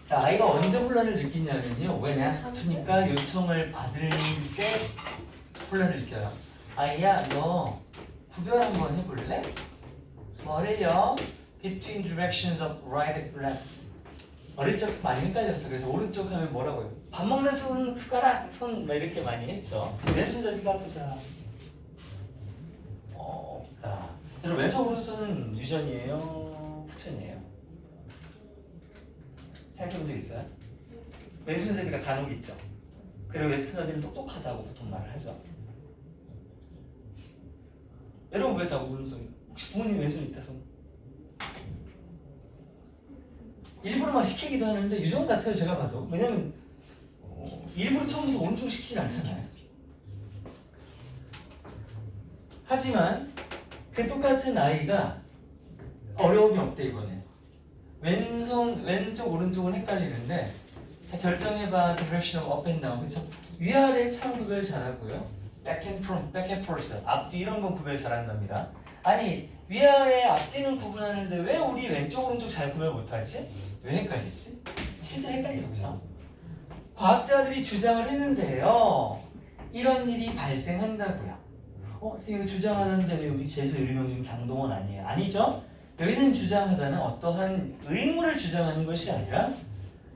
자, 아이가 언제 혼란을 느끼냐면요. when asked to니까 요청을 받을 때 혼란을 느껴요. 아이야, 너 구별 한번 해볼래? 뭐래요? Between directions of right and left. 어릴 적 많이 헷갈렸어. 그래서 오른쪽 하면 뭐라고요? 밥 먹는 손, 숟가락, 손 막 이렇게 많이 했죠. 왼손잡이가 보자. 자, 여러분 왼손 오른손은 유전이에요? 후천이에요? 생각해본 적 있어요? 왼손잡이가 간혹 있죠. 그리고 왼손잡이는 똑똑하다고 보통 말을 하죠. 여러분 왜 다 오른손? 혹시 부모님 왼손 있다 손? 일부러 막 시키기도 하는데 유전 같아요 제가 봐도. 왜냐면 일부러 처음부터 오른쪽 시키진 않잖아요. 하지만 그 똑같은 아이가 어려움이 없대 이번에. 왼쪽 오른쪽은 헷갈리는데 자 결정해봐 direction of up and down 그쵸? 위아래 참 구별 잘하고요. back and front, back and forth 앞뒤 이런 건 구별 잘한답니다. 아니 위아래 앞뒤는 구분하는데 왜 우리 왼쪽 오른쪽 잘 구별 못하지? 왜 헷갈리지? 진짜 헷갈리죠 그죠? 과학자들이 주장을 했는데요. 이런 일이 발생한다고요. 선생님이 주장하는데 왜 우리 제주 의료명 중 강동원 아니에요? 아니죠? 여기는 주장하다는 어떠한 의무를 주장하는 것이 아니라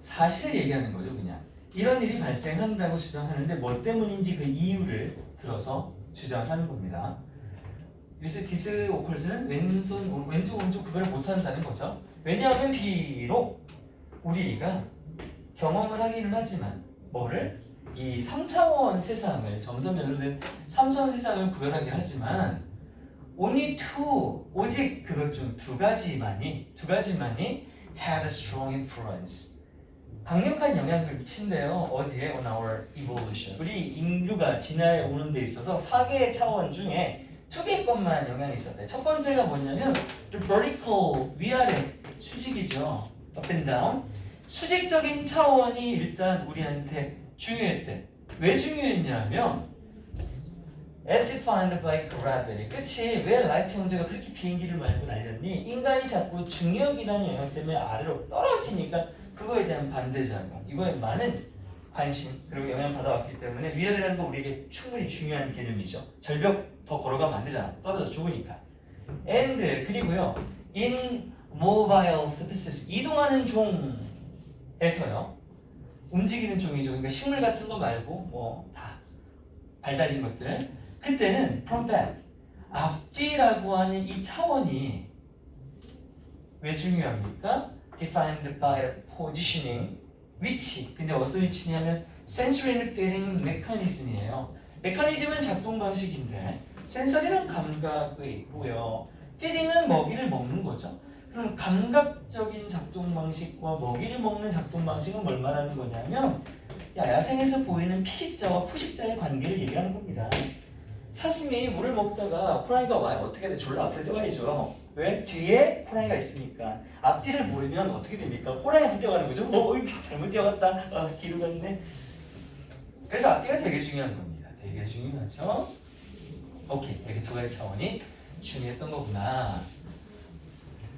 사실을 얘기하는 거죠 그냥. 이런 일이 발생한다고 주장하는데 뭐 때문인지 그 이유를 들어서 주장하는 겁니다. 그래서 디스 오컬스는 왼쪽 오른쪽 구별을 못한다는 거죠. 왜냐하면 비록 우리가 경험을 하기는 하지만 뭐를? 이 3차원 세상을 점선면으로 된 3차원 세상을 구별하긴 하지만 only two 오직 그것 중 두 가지만이 had a strong influence 강력한 영향을 미친대요. 어디에? On our evolution 우리 인류가 진화해 오는 데 있어서 4개의 차원 중에 2개 것만 영향이 있었대. 첫 번째가 뭐냐면 the vertical 위아래 수직이죠. up and down 수직적인 차원이 일단 우리한테 중요했대. 왜 중요했냐면 as defined by gravity 그치 왜 라이트 형제가 그렇게 비행기를 말고 날렸니? 인간이 자꾸 중력이라는 영향 때문에 아래로 떨어지니까 그거에 대한 반대작용 이거에 많은 관심 그리고 영향 받아왔기 때문에 위아래라는 거 우리에게 충분히 중요한 개념이죠. 절벽 더 걸어가면 안 되잖아. 떨어져 죽으니까. and 그리고요 in mobile species 이동하는 종에서요 움직이는 종이죠. 그러니까 식물 같은 거 말고 뭐 다 발달인 것들 그때는 from back 앞뒤라고 하는 이 차원이 왜 중요합니까? defined by positioning 위치 근데 어떤 위치냐면 sensory feeling mechanism이에요. 메커니즘은 작동 방식인데 센서리는 감각이 있고요. feeding은 먹이를 먹는 거죠. 그럼 감각적인 작동 방식과 먹이를 먹는 작동 방식은 뭘 말하는 거냐면 야생에서 보이는 피식자와 포식자의 관계를 얘기하는 겁니다. 사슴이 물을 먹다가 호랑이가 와요. 어떻게 돼? 졸라 앞에 서가야죠. 왜? 뒤에 호랑이가 있으니까. 앞뒤를 모르면 어떻게 됩니까? 호랑이한테 뛰어가는 거죠. 잘못 뛰어갔다. 뒤로 갔네. 그래서 앞뒤가 되게 중요한 겁니다. 되게 중요하죠. 오케이. 이렇게 두 가지 차원이 중요했던 거구나.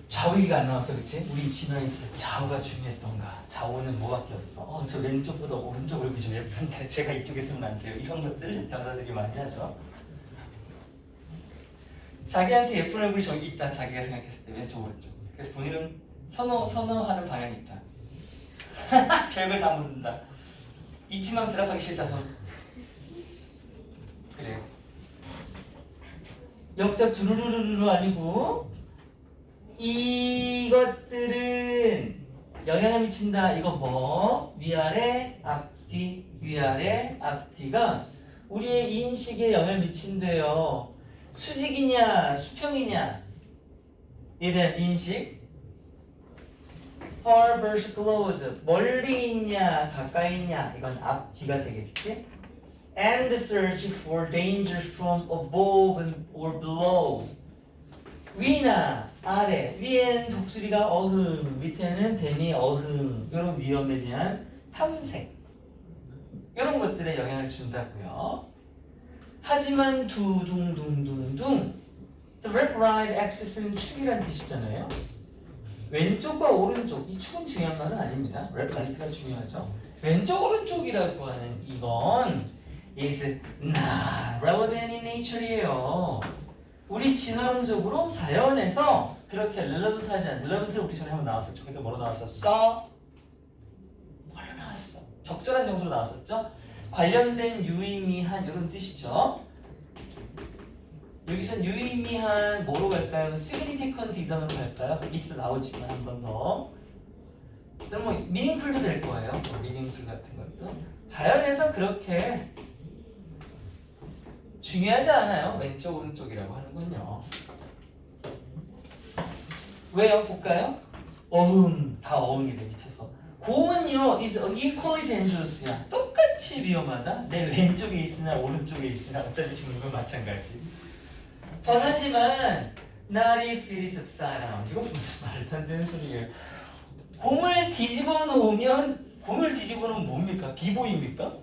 좌우가 안 나왔어, 그치? 우리 진화에 있어서 좌우가 중요했던가? 좌우는 뭐밖에 없어? 저 왼쪽보다 오른쪽 얼굴이 좀 예쁜데 제가 이쪽에 쓰면 안 돼요. 이런 것들 여자들이 많이 하죠. 자기한테 예쁜 얼굴이 저기 있다. 자기가 생각했을 때 왼쪽 오른쪽. 그래서 본인은 선호하는 방향이 있다. 별걸 다 묻는다. 있지만 대답하기 싫다. 그래요. 역잡 두루루루루 아니고 이것들은 영향을 미친다. 이거 뭐? 위아래, 앞뒤, 위아래, 앞뒤가 우리의 인식에 영향을 미친대요. 수직이냐, 수평이냐 에 대한 인식. far versus close. 멀리 있냐, 가까이 있냐. 이건 앞뒤가 되겠지. And the search for danger from above or below. 위나 아래. 위에는 독수리가 어흥, 밑에는 뱀이 어흥. 이런 위험에 대한 탐색. 이런 것들에 영향을 준다고요. 하지만 두둥둥둥둥 The left right axis는 축이란 뜻이잖아요. 왼쪽과 오른쪽 이 축은 중요한 말은 아닙니다. left right가 중요하죠. 왼쪽 오른쪽이라고 하는 이건 is not relevant in nature이에요. 우리 진화론적으로 자연에서 그렇게 relevant하지 않은 relevant를 우리 전에 한번 나왔었죠. 그때 뭐로 나왔었어? 뭘로 나왔어? 적절한 정도로 나왔었죠. 관련된 유의미한 이런 뜻이죠. 여기선 유의미한 뭐로 갈까요? significant 이 단어로 갈까요? 밑에 나오지만 한 번 더. 그럼 뭐 meaningful도 될 거예요. 뭐 meaningful 같은 것도. 자연에서 그렇게 중요하지 않아요. 왼쪽 오른쪽이라고 하는군요. 왜요? 볼까요? 다 어음이래 미쳐서. 공은요 is equally dangerous야. 똑같이 위험하다. 내 왼쪽에 있으나 오른쪽에 있으나 어차피 죽는 건 마찬가지. 하지만 not if it is upside down. 이건 무슨 말도 안 되는 소리예요. 공을 뒤집어 놓으면 뭡니까? 비보입니까?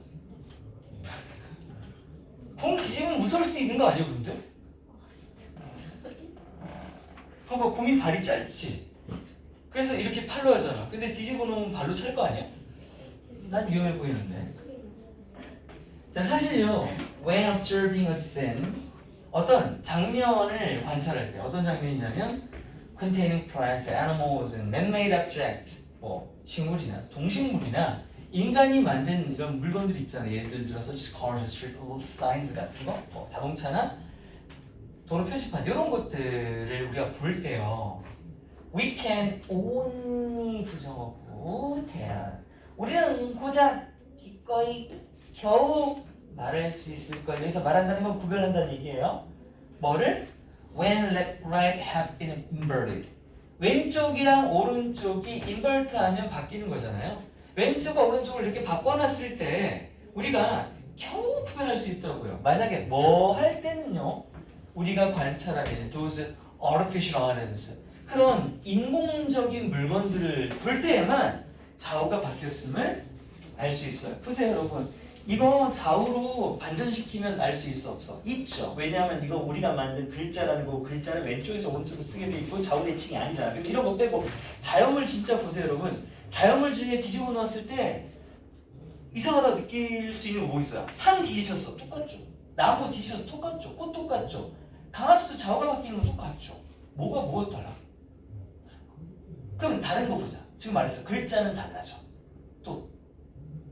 공 뒤집으면 무서울 수 있는 거 아니에요, 근데? 봐봐, 공이 발이 짧지. 그래서 이렇게 팔로 하잖아. 근데 뒤집어 놓으면 발로 찰 거 아니야? 난 위험해 보이는데. 자, 사실요, when observing a scene, 어떤 장면을 관찰할 때 어떤 장면이냐면 containing plants, animals, and man-made objects, 뭐 식물이나 동식물이나 인간이 만든 이런 물건들 있잖아요. 예를 들어서 cars, street signs 같은 거, 뭐 자동차나 도로 표지판 이런 것들을 우리가 볼 때요. We can only 부정어고 대안. 우리는 고작 기꺼이 겨우 말할 수 있을 걸. 여기서 말한다는 건 구별한다는 얘기예요. 뭐를? When left, right have been inverted. 왼쪽이랑 오른쪽이 invert하면 바뀌는 거잖아요. 왼쪽과 오른쪽을 이렇게 바꿔놨을 때 우리가 겨우 구별할 수 있더라고요. 만약에 뭐 할 때는요. 우리가 관찰하게 those artificial items 그런 인공적인 물건들을 볼 때에만 좌우가 바뀌었음을 알 수 있어요. 보세요 여러분. 이거 좌우로 반전시키면 알 수 있어 없어? 있죠. 왜냐하면 이거 우리가 만든 글자라는 거고 글자를 왼쪽에서 오른쪽으로 쓰게 돼 있고 좌우 대칭이 아니잖아. 근데 이런 거 빼고 자연물 진짜 보세요 여러분. 자연물 중에 뒤집어 놓았을 때 이상하다 느낄 수 있는 거 뭐 있어요? 산 뒤집혔어. 똑같죠. 나무 뒤집혔어. 똑같죠. 꽃 똑같죠. 강아지도 좌우가 바뀌는 건 똑같죠. 뭐가 달라? 그럼 다른 거 보자. 지금 말했어. 글자는 달라져. 또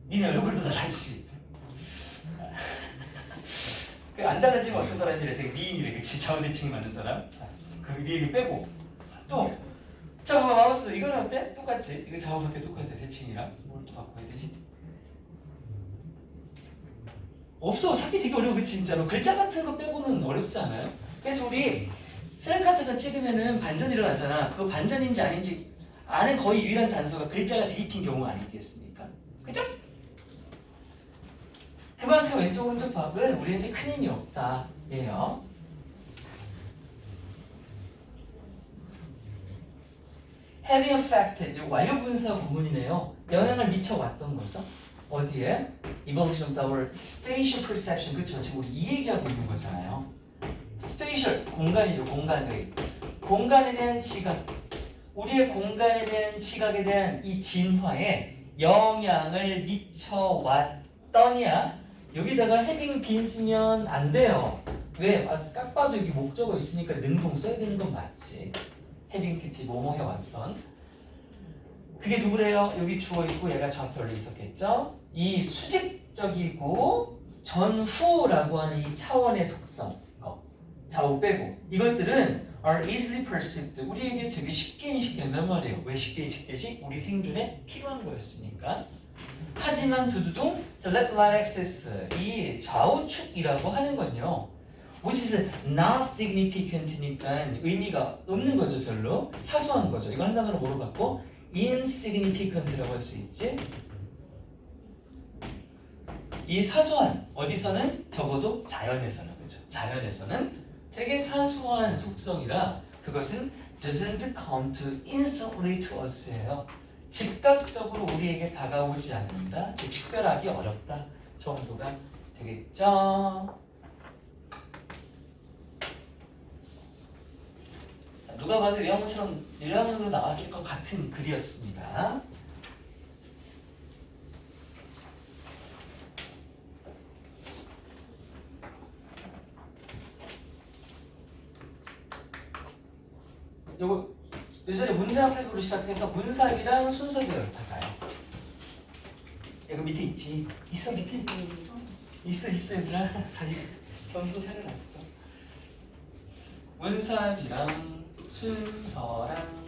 니네 얼굴도 달라지지. 안 달라지면 어떤 사람이래? 되게 미인이래. 그치? 좌우대칭이 맞는 사람. 그 얘기 빼고 또 자, 마우스 이거는 어때? 똑같지? 이거 좌우밖에 똑같아. 대칭이랑 뭘 또 바꿔야 되지? 없어. 찾기 되게 어려워. 그치? 진짜로 글자 같은 거 빼고는 어렵지 않아요? 그래서 우리 셀 같은 거 찍으면은 반전 일어나잖아. 그거 반전인지 아닌지 아는 거의 유일한 단서가 글자가 뒤집힌 경우가 아니겠습니까? 그죠? 그만큼 왼쪽 오른쪽 밥은 우리한테 큰 힘이 없다 예요. having affected 완료 분사 구문이네요. 영향을 미쳐왔던 거죠. 어디에? evolution of our spatial perception. 그렇죠. 지금 우리 이 얘기하고 있는 거잖아요. spatial 공간이죠. 공간에 대한 지각. 우리의 공간에 대한 지각에 대한 이 진화에 영향을 미쳐왔더냐? 여기다가 헤딩 빈 쓰면 안 돼요. 왜? 딱 봐도 여기 목적어 있으니까 능동 써야 되는 건 맞지. 헤딩 PP 뭐뭐 해왔던. 그게 누구래요? 여기 주어 있고 얘가 정확히 원래 있었겠죠? 이 수직적이고 전후라고 하는 이 차원의 속성. 좌우 빼고. 이것들은 are easily perceived. 우리에게 되게 쉽게 인식된단 말이에요. 왜 쉽게 인식되지? 우리 생존에 필요한 거였으니까. 하지만 두두둥 the left right axis 이 좌우축이라고 하는 건요. which is not significant니까 의미가 없는 거죠. 별로 사소한 거죠. 이거 한 단어로 뭐로 바꿔? insignificant라고 할 수 있지. 이 사소한 어디서는 적어도 자연에서는 그죠. 자연에서는 되게 사소한 속성이라 그것은 doesn't come to instantly to us예요. 즉각적으로 우리에게 다가오지 않는다. 즉 식별하기 어렵다 정도가 되겠죠. 누가 봐도 1학년으로 나왔을 것 같은 글이었습니다. 요거 예전에 문사학으로 시작해서 문사학이랑 순서대로 다 가요. 이거 밑에 있지? 있어 밑에 있어 얘들아. 다시 점수 차려놨어. 문사학이랑 순서랑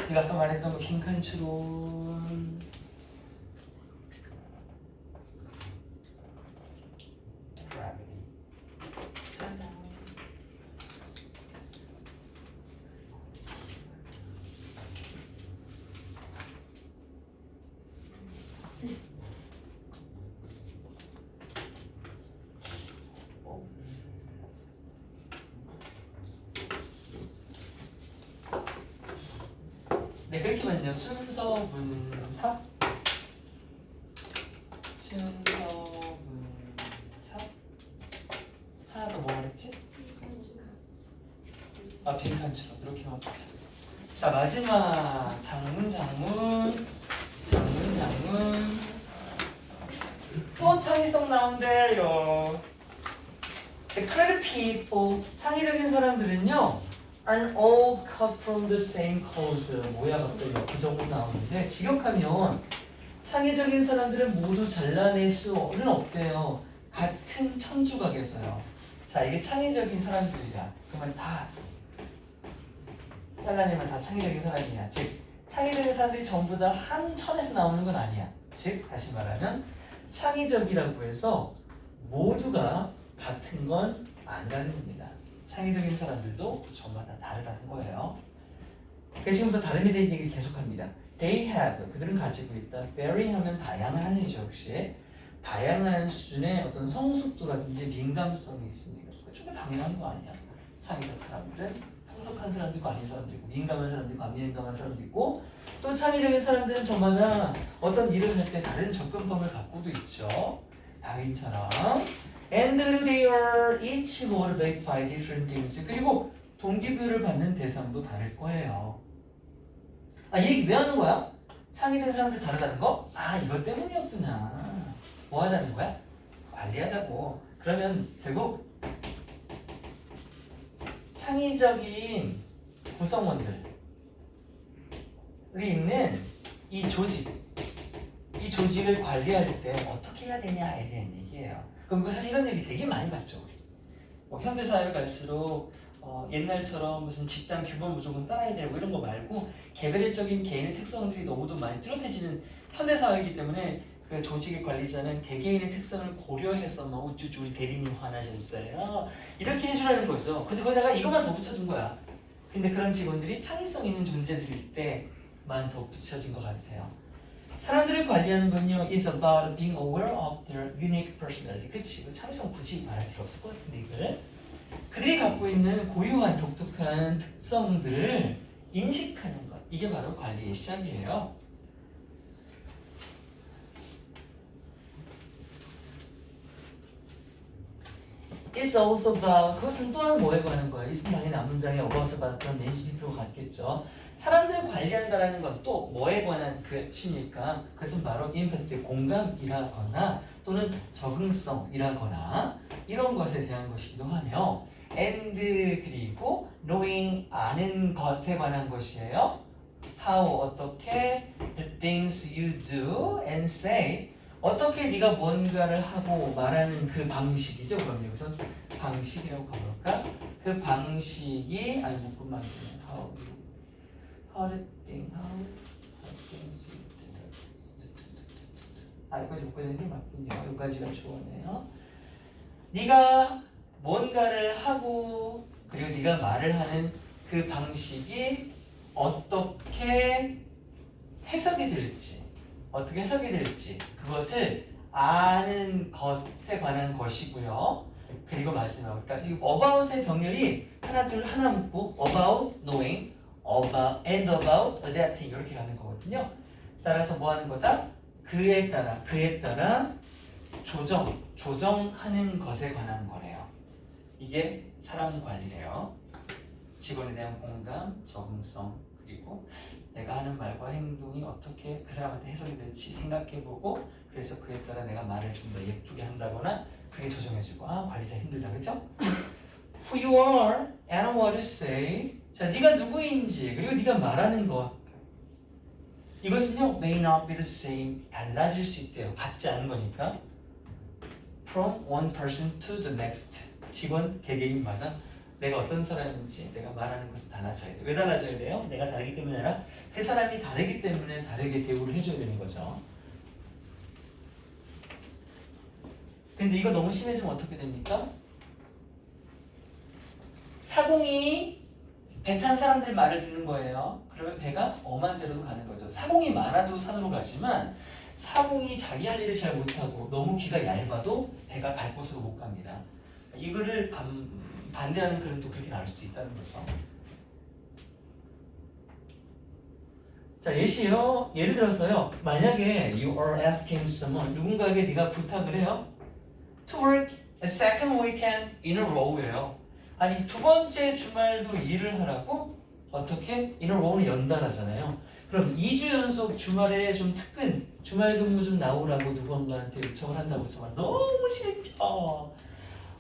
제가 아까 말했던 거 빈칸 추론 네, 그렇게만요. 순서 분사 하나 더 뭐 말했지? 아, 빈칸 추론 이렇게만 보자. 자, 마지막 장문 또 창의성 나온대요. The creative people, 창의적인 사람들은요, are all cut from the same cause. 뭐야 갑자기 부정문 나오는데 직역하면 창의적인 사람들은 모두 잘라낼 수는 없대요. 같은 천주각에서요. 자, 이게 창의적인 사람들이야. 그러면 다 잘라내면 다 창의적인 사람이야. 즉, 창의적인 사람들이 전부 다 한 천에서 나오는 건 아니야. 즉, 다시 말하면 창의적이라고 해서 모두가 같은 건 아니라는 겁니다. 창의적인 사람들도 전부 다 다르다는 거예요. 그래서 지금부터 다름에 대한 얘기를 계속합니다. They have, 그들은 가지고 있다. Varying 하면 다양한 이죠. 역시 다양한 수준의 어떤 성숙도라든지 민감성이 있습니다. 그게 당연한 거 아니야. 창의적 사람들은 성숙한 사람도 있고 아닌 사람도 있고 민감한 사람도 있고 안 민감한 사람도 있고 또 창의적인 사람들은 저마다 어떤 일을 할 때 다른 접근법을 갖고도 있죠. 다윈처럼. And they are each motivated by different things. 그리고 동기부여를 받는 대상도 다를 거예요. 아, 이 얘기 왜 하는 거야? 창의적인 사람들 다르다는 거? 아, 이것 때문이었구나. 뭐 하자는 거야? 관리하자고. 그러면 결국 창의적인 구성원들이 있는 이 조직을 관리할 때 어떻게 해야 되냐에 대한 얘기예요. 그럼 사실 이런 얘기 되게 많이 봤죠. 우리. 현대사회를 갈수록 옛날처럼 무슨 집단 규범 무조건 따라야 되고 이런 거 말고 개별적인 개인의 특성들이 너무도 많이 뚜렷해지는 현대사회이기 때문에 그 조직의 관리자는 개개인의 특성을 고려해서 뭐 우쭈쭈 우리 대리님 화나셨어요. 이렇게 해주라는 거죠. 근데 거기다가 이것만 덧붙여준 거야. 근데 그런 직원들이 창의성 있는 존재들일 때만 덧붙여진 것 같아요. 사람들을 관리하는 건요, is about being aware of their unique personality. 그치? 창의성 굳이 말할 필요 없을 것 같은데 이걸. 그들이 갖고 있는 고유한 독특한 특성들을 인식하는 것. 이게 바로 관리의 시작이에요. It's also about, 그것은 또한 뭐에 관한 거야? 있으면 당연히 앞문장에 about about 그런 네이티브가 같겠죠. 사람들을 관리한다라는 건 또 뭐에 관한 것이니까 그것은 바로 empathy, 공감이라거나 또는 적응성이라거나 이런 것에 대한 것이기도 하며 and 그리고 knowing, 아는 것에 관한 것이에요. how, 어떻게 the things you do and say, 어떻게 네가 뭔가를 하고 말하는 그 방식이죠. 그럼 여기서 방식이라고 가볼까? 그 방식이 아니 묶음 만드네. how to think, things you do. 여기까지 묶어야 되는 게 맞군요. 여기까지가 주어네요. 네가 뭔가를 하고 그리고 네가 말을 하는 그 방식이 어떻게 해석이 될지 그것을 아는 것에 관한 것이고요. 그리고 마지막으로 그러니까 about의 병렬이 하나 묶고 about knowing, about and about adapting 이렇게 가는 거거든요. 따라서 뭐 하는 거다? 그에 따라 조정하는 것에 관한 거래요. 이게 사람 관리래요. 직원에 대한 공감, 적응성, 그리고 내가 하는 말과 행동이 어떻게 그 사람한테 해석이 될지 생각해보고 그래서 그에 따라 내가 말을 좀 더 예쁘게 한다거나 그게 조정해주고 아 관리자 힘들다 그죠? Who you are and what you say. 자, 네가 누구인지 그리고 네가 말하는 것 이것은요 may not be the same 달라질 수 있대요. 같지 않은 거니까. From one person to the next. 직원 개개인마다 내가 어떤 사람인지 내가 말하는 것은 달라져야 돼. 왜 달라져야 돼요? 내가 다르기 때문에 아니라 그 사람이 다르기 때문에 다르게 대우를 해줘야 되는 거죠. 근데 이거 너무 심해지면 어떻게 됩니까? 사공이 배 탄 사람들 말을 듣는 거예요. 그러면 배가 엄한 데로 가는 거죠. 사공이 많아도 산으로 가지만 사공이 자기 할 일을 잘 못하고 너무 귀가 얇아도 배가 갈 곳으로 못 갑니다. 이거를 반대하는 글은 또 그렇게 나올 수도 있다는 거죠. 자, 예시요. 예를 들어서요. 만약에 you are asking someone 누군가에게 네가 부탁을 해요. To work a second weekend in a row예요. 아니 두 번째 주말도 일을 하라고 어떻게 in a row는 연달아잖아요. 그럼 2주 연속 주말에 좀 특근 주말 근무 좀 나오라고 누군가한테 요청을 한다고 정말 너무 싫죠.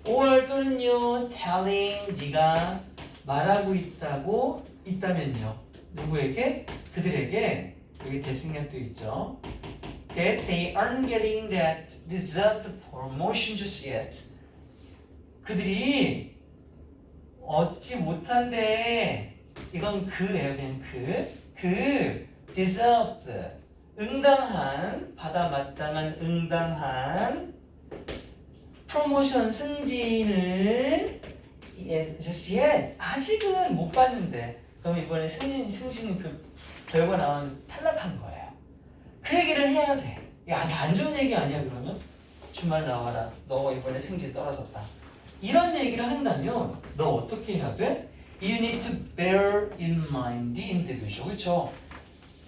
5월 또는요 telling 네가 말하고 있다면요 누구에게 그들에게 여기 대승약도 있죠. That they aren't getting that deserved promotion just yet. 그들이 얻지 못한데 이건 그예요. 그냥 그 deserved 응당한 받아 마땅한 응당한 프로모션 승진을 just yet 아직은 못 받는데 그럼 이번에 승진 그 결과 나온 탈락한 거예요. 그 얘기를 해야 돼. 이게 안 좋은 얘기 아니야 그러면? 주말 나와라. 너 이번에 승진 떨어졌다. 이런 얘기를 한다면 너 어떻게 해야 돼? You need to bear in mind the individual. 그렇죠?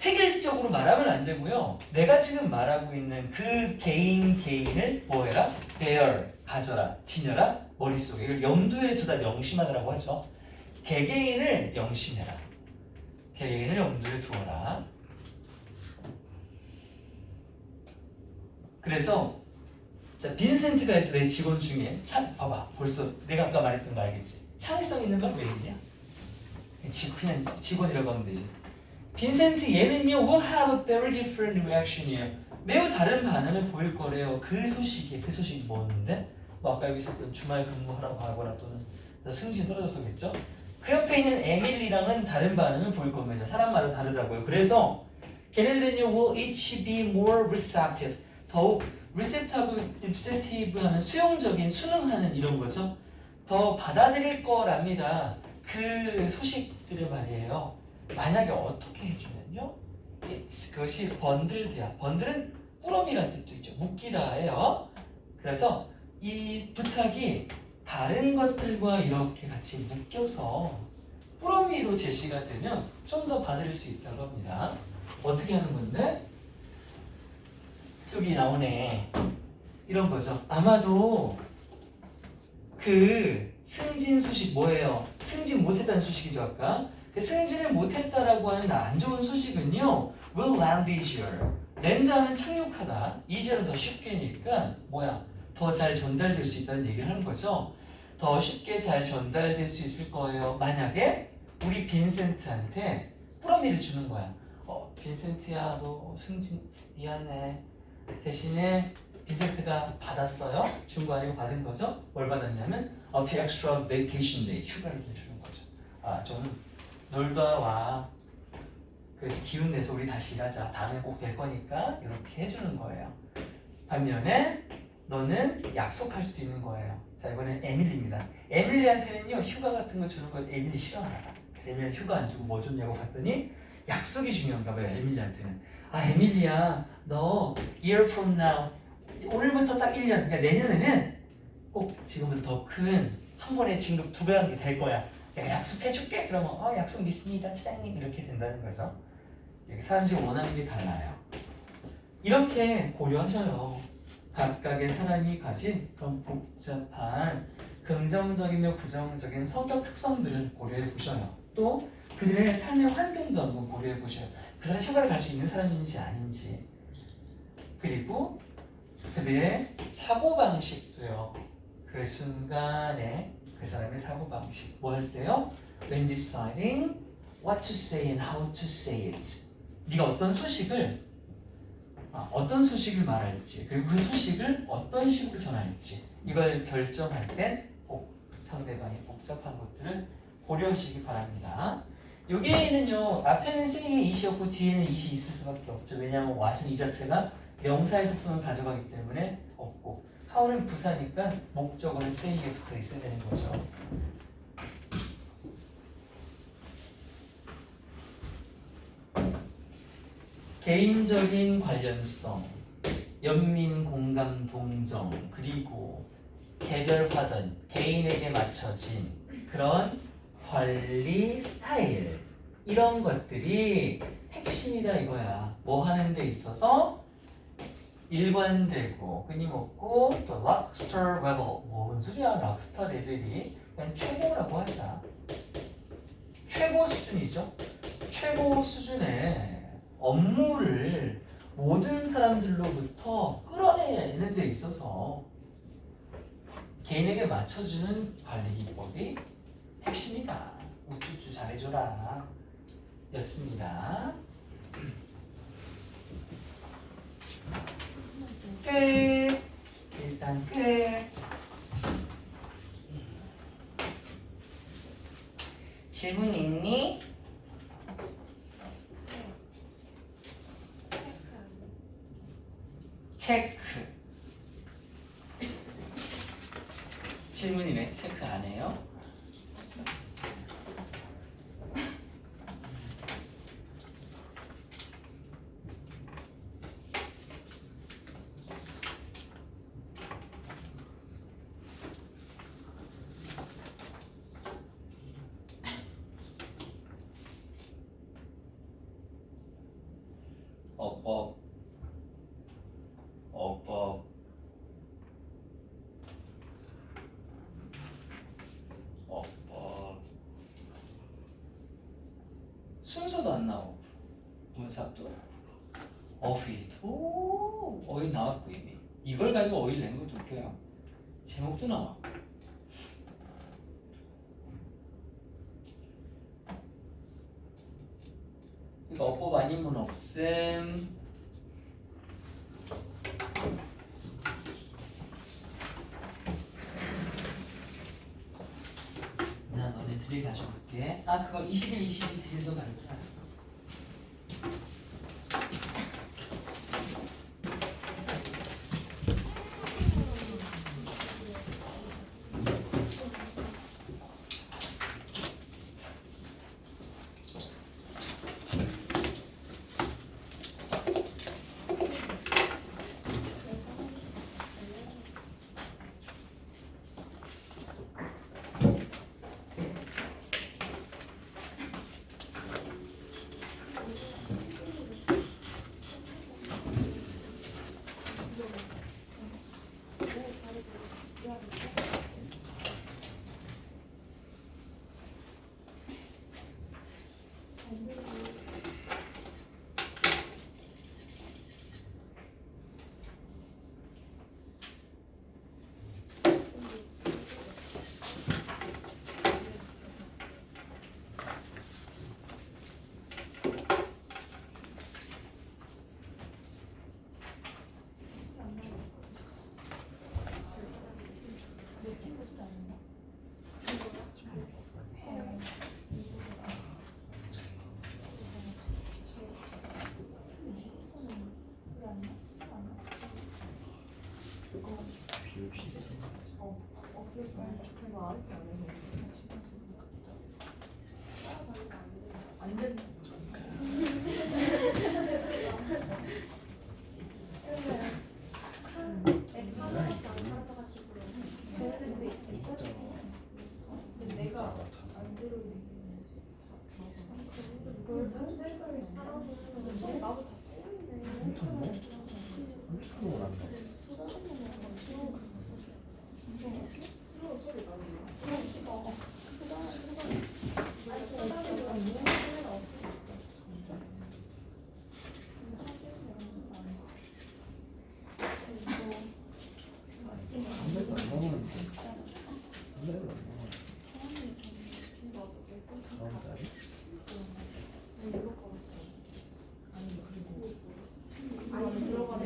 획일적으로 말하면 안 되고요. 내가 지금 말하고 있는 그 개인을 뭐해라? bear, 가져라, 지녀라, 머릿속에. 이걸 염두에 두다 명심하라고 하죠. 개개인을 명심해라. 개개인을 염두에 두어라. 그래서 자 빈센트가 있어 내 직원 중에 참 봐봐 벌써 내가 아까 말했던 거 알겠지? 창의성 있는 건 왜 있냐? 그냥 직원이라고 하면 되지. 빈센트 얘는요 will have a very different reaction이에요. 매우 다른 반응을 보일 거래요. 그 소식이 뭐였는데? 뭐 아까 여기 있었던 주말 근무하라고 하거나 또는 승진 떨어졌었겠죠? 그 옆에 있는 에밀리랑은 다른 반응을 보일 겁니다. 사람마다 다르다고요. 그래서 걔네들은요 will each be more receptive 더욱 receptive하는 수용적인 수능하는 이런 거죠. 더 받아들일 거랍니다. 그 소식들을 말이에요. 만약에 어떻게 해주면요? 그것이 번들드야. 번들은 꾸러미라는 뜻도 있죠. 묶이다예요. 그래서 이 부탁이 다른 것들과 이렇게 같이 묶여서 꾸러미로 제시가 되면 좀 더 받을 수 있다고 합니다. 어떻게 하는 건데? 여기 나오네. 이런 거죠. 아마도 그 승진 소식 뭐예요? 승진 못했다는 소식이죠 아까. 그 승진을 못했다라고 하는 안 좋은 소식은요. will land easier. 랜드하면 착륙하다. easier은 더 쉽게니까 뭐야? 더 잘 전달될 수 있다는 얘기를 하는 거죠. 더 쉽게 잘 전달될 수 있을 거예요. 만약에 우리 빈센트한테 뿌러미를 주는 거야. 빈센트야 너 승진 미안해. 대신에 빈센트가 받았어요. 준 거 아니고 받은 거죠. 뭘 받았냐면 a few extra vacation day 휴가를 좀 주는 거죠. 좀 놀다 와. 그래서 기운 내서 우리 다시 일하자. 다음에 꼭 될 거니까 이렇게 해주는 거예요. 반면에 너는 약속할 수도 있는 거예요. 자 이번엔 에밀리입니다. 에밀리한테는요 휴가 같은 거 주는 거 에밀리 싫어하나. 그래서 에밀리 휴가 안 주고 뭐 줬냐고 봤더니 약속이 중요한가 봐요. 에밀리한테는. 에밀리야 너 year from now 오늘부터 딱 1년 그러니까 내년에는 꼭 지금보다 더 큰 한 번에 진급 2배 하는 게 될 거야. 내가 약속해줄게. 그러면 약속 믿습니다 차장님 이렇게 된다는 거죠. 사람들이 원하는 게 달라요. 이렇게 고려하셔요. 각각의 사람이 가진 그런 복잡한 긍정적이며 부정적인 성격 특성들을 고려해 보셔요. 또 그들의 삶의 환경도 한번 고려해 보셔요. 그 사람이 휴가를 갈 수 있는 사람인지 아닌지. 그리고 그들의 사고방식도요. 그 순간에 그 사람의 사고방식. 뭐 할 때요? When deciding what to say and how to say it. 네가 어떤 소식을 말할지, 그리고 그 소식을 어떤 식으로 전할지 이걸 결정할 땐 꼭 상대방의 복잡한 것들을 고려하시기 바랍니다. 여기에는요, 앞에는 saying의 it이었고 뒤에는 it이 있을 수밖에 없죠. 왜냐하면 what은 이 자체가 명사의 속성을 가져가기 때문에 없고, how는 부사니까 목적어는 saying에 붙어 있어야 되는 거죠. 개인적인 관련성, 연민, 공감, 동정, 그리고 개별화된 개인에게 맞춰진 그런 관리 스타일, 이런 것들이 핵심이다 이거야. 뭐 하는 데 있어서 일관되고 끊임없고 또 락스터 레벨, 뭔 소리야 락스터 레벨이 그냥 최고라고 하자. 최고 수준이죠. 최고 수준의 업무를 모든 사람들로부터 끌어내는 데 있어서 개인에게 맞춰주는 관리 기법이 핵심이다. 우쭈쭈 잘해줘라 였습니다. 끝. 일단 끝. 질문 있니? 체크. 질문이네. 체크 안 해요? 순서도 안 나오고 문sab도 어휘. 오, 어휘 나왔고 이미. 이걸 가지고 어휘를 내는 것도 웃겨요. 제목도 나와. 이거 어법 아니면 없음. 나 너네들이 가져올게. 아 그거 21, 22 드릴도 말고.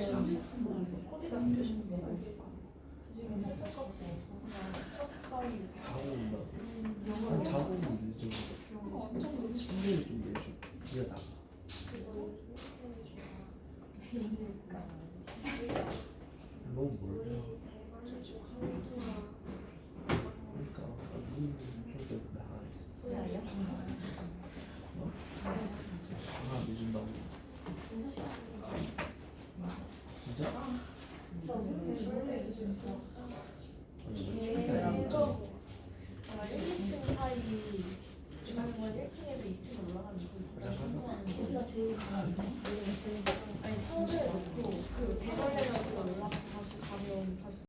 코디가 바뀌어졌는데 지금 살짝 깎고 자고 온다. 한 자고 오면 늦어. 침대를 좀 내줘. 네가 나가. 너무 멀다. 그러니까 눈좀 나가. 하나 늦은다고. 진짜? 사이 중간중간 1층에서 2층에 올라가는 거. 가자 가자. 우리가 제일